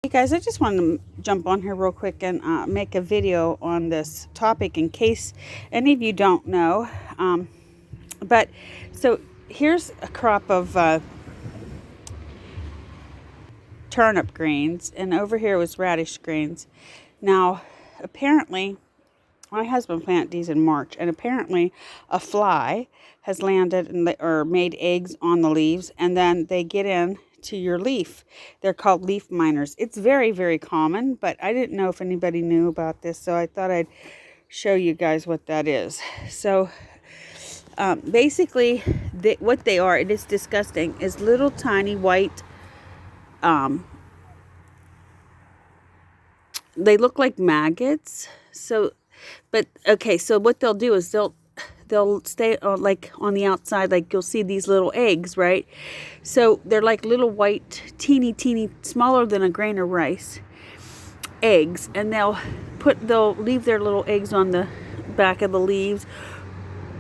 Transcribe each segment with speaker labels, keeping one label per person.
Speaker 1: Hey guys, I just wanted to jump on here real quick and make a video on this topic in case any of you don't know. But so here's a crop of turnip greens, and over here was radish greens. Now, apparently, my husband planted these in March, and apparently a fly has landed or made eggs on the leaves, and then they get in to your leaf. They're called leaf miners. It's very, very common, but I didn't know if anybody knew about this, so I thought I'd show you guys what that is. So basically, what they are, it is disgusting, is little tiny white, they look like maggots. So, but okay, so what they'll do is they'll stay like on the outside, like you'll see these little eggs, right? So they're like little white, teeny, smaller than a grain of rice eggs, and they'll leave their little eggs on the back of the leaves,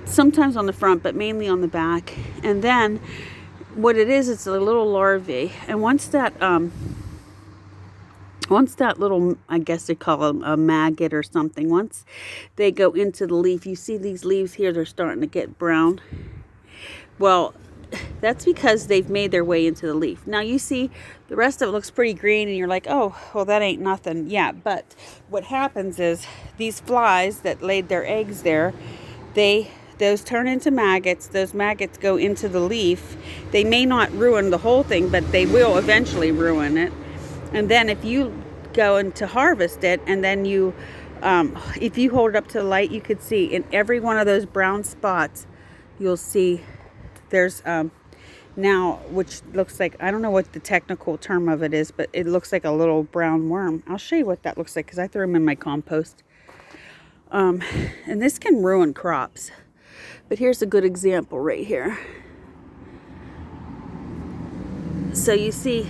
Speaker 1: sometimes on the front, but mainly on the back. And then what it is, it's a little larvae, and once that little, I guess they call them a maggot or something, once they go into the leaf, you see these leaves here, they're starting to get brown. Well, that's because they've made their way into the leaf. Now you see the rest of it looks pretty green, and you're like, oh, well, that ain't nothing. Yeah, but what happens is these flies that laid their eggs there, those turn into maggots. Those maggots go into the leaf. They may not ruin the whole thing, but they will eventually ruin it. And then if you go in to harvest it, and then you, if you hold it up to the light, you could see in every one of those brown spots, you'll see there's now, which looks like, I don't know what the technical term of it is, but it looks like a little brown worm. I'll show you what that looks like because I threw them in my compost. And this can ruin crops. But here's a good example right here. So you see,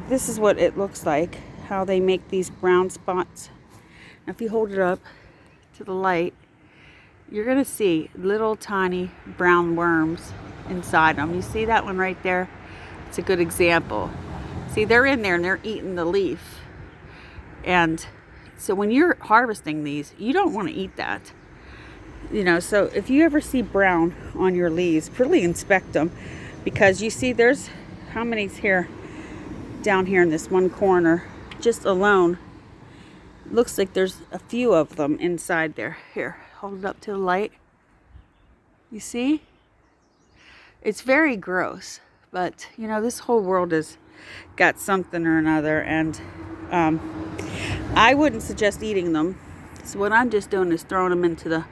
Speaker 1: this is what it looks like, how they make these brown spots. Now, if you hold it up to the light, you're going to see little tiny brown worms inside them. You see that one right there? It's a good example. See, they're in there and they're eating the leaf. And so when you're harvesting these, you don't want to eat that. You know, so if you ever see brown on your leaves, really inspect them, because you see there's, how many's here? Down here in this one corner, just alone, looks like there's a few of them inside there. Here, hold it up to the light. You see? It's very gross, but you know, this whole world has got something or another, and I wouldn't suggest eating them. So what I'm just doing is throwing them into the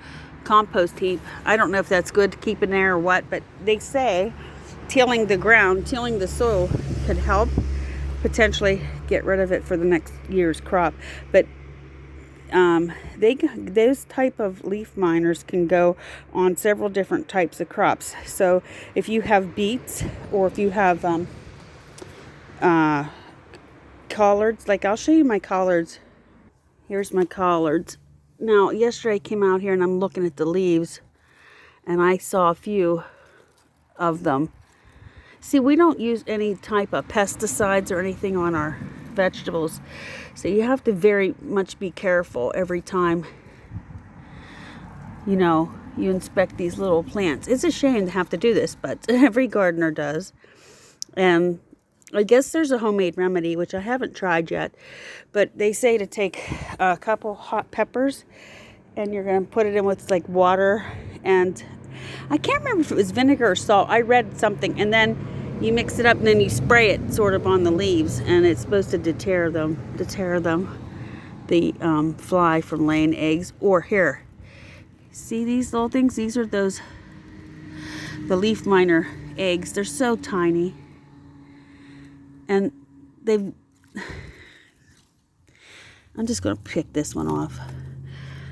Speaker 1: compost heap. I don't know if that's good to keep in there or what, but they say tilling the ground, tilling the soil could help potentially get rid of it for the next year's crop. But those type of leaf miners can go on several different types of crops. So if you have beets, or if you have collards, like I'll show you my collards. Here's my collards. Now, yesterday I came out here and I'm looking at the leaves, and I saw a few of them. See, we don't use any type of pesticides or anything on our vegetables, so you have to very much be careful every time, you know, you inspect these little plants. It's a shame to have to do this, but every gardener does. And I guess there's a homemade remedy, which I haven't tried yet, but they say to take a couple hot peppers, and you're going to put it in with like water, and I can't remember if it was vinegar or salt. I read something, and then you mix it up, and then you spray it sort of on the leaves, and it's supposed to deter them, the fly from laying eggs. Or here, see these little things? These are the leaf miner eggs. They're so tiny, and I'm just going to pick this one off,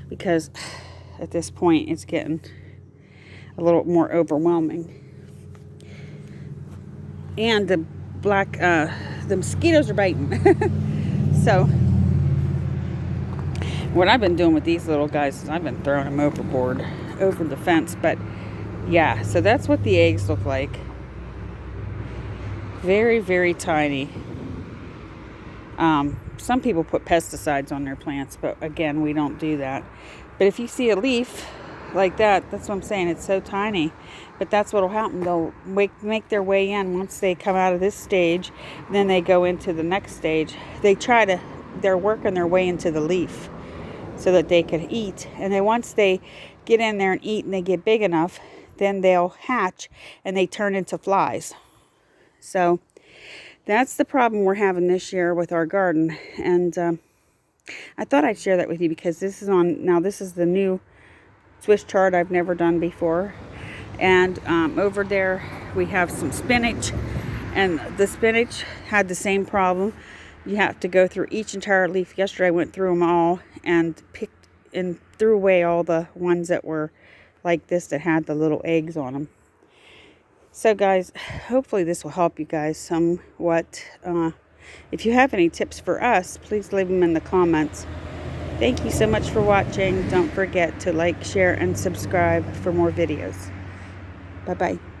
Speaker 1: because at this point it's getting a little more overwhelming. And the mosquitoes are biting. So what I've been doing with these little guys is I've been throwing them overboard, over the fence. But yeah, so that's what the eggs look like. Very, very tiny. Some people put pesticides on their plants, but again, we don't do that. But if you see a leaf like that, that's what I'm saying, it's so tiny. But that's what will happen. They'll make their way in. Once they come out of this stage, then they go into the next stage. They're working their way into the leaf so that they can eat. And then once they get in there and eat and they get big enough, then they'll hatch and they turn into flies. So that's the problem we're having this year with our garden. And I thought I'd share that with you because this is the new Swiss chard I've never done before. And over there we have some spinach, and the spinach had the same problem. You have to go through each entire leaf. Yesterday I went through them all and picked and threw away all the ones that were like this that had the little eggs on them. So guys, hopefully this will help you guys somewhat. If you have any tips for us, please leave them in the comments. Thank you so much for watching. Don't forget to like, share, and subscribe for more videos. Bye-bye.